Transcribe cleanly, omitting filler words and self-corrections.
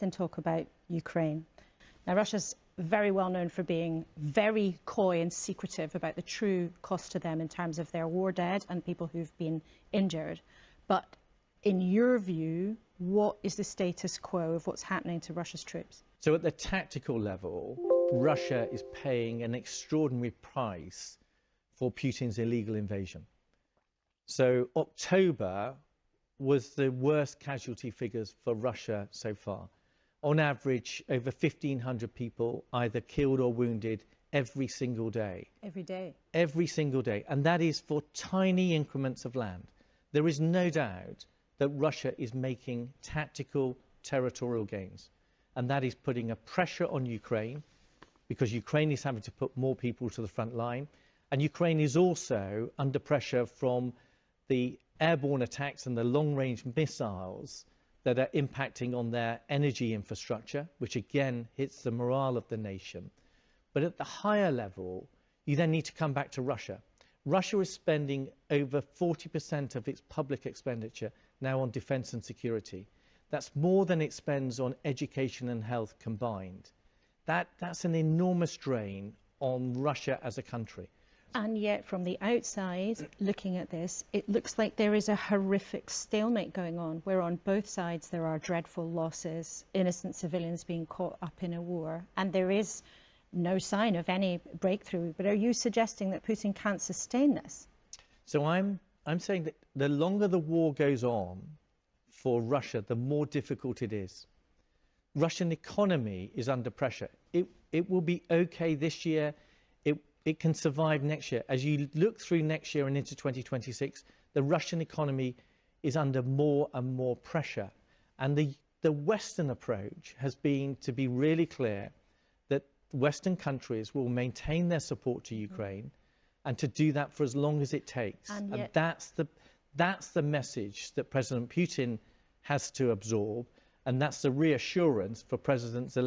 then talk about Ukraine. Now, Russia's very well known for being very coy and secretive about the true cost to them in terms of their war dead and people who've been injured. But in your view, what is the status quo of what's happening to Russia's troops? So at the tactical level, Russia is paying an extraordinary price for Putin's illegal invasion. So October was the worst casualty figures for Russia so far. On average, over 1,500 people either killed or wounded every single day. Every day? Every single day. And that is for tiny increments of land. There is no doubt that Russia is making tactical territorial gains. And that is putting a pressure on Ukraine, because Ukraine is having to put more people to the front line. And Ukraine is also under pressure from the airborne attacks and the long-range missiles that are impacting on their energy infrastructure, which again hits the morale of the nation. But at the higher level, you then need to come back to Russia. Russia is spending over 40% of its public expenditure now on defense and security. That's more than it spends on education and health combined. That's an enormous drain on Russia as a country. And yet, from the outside, looking at this, it looks like there is a horrific stalemate going on, where on both sides there are dreadful losses, innocent civilians being caught up in a war, and there is no sign of any breakthrough. But are you suggesting that Putin can't sustain this? So I'm saying that the longer the war goes on for Russia, the more difficult it is. Russian economy is under pressure. It will be okay this year. It can survive next year. As you look through next year and into 2026, the Russian economy is under more and more pressure. And the Western approach has been to be really clear that Western countries will maintain their support to Ukraine and to do that for as long as it takes. And that's the message that President Putin has to absorb, and that's the reassurance for President Zelensky.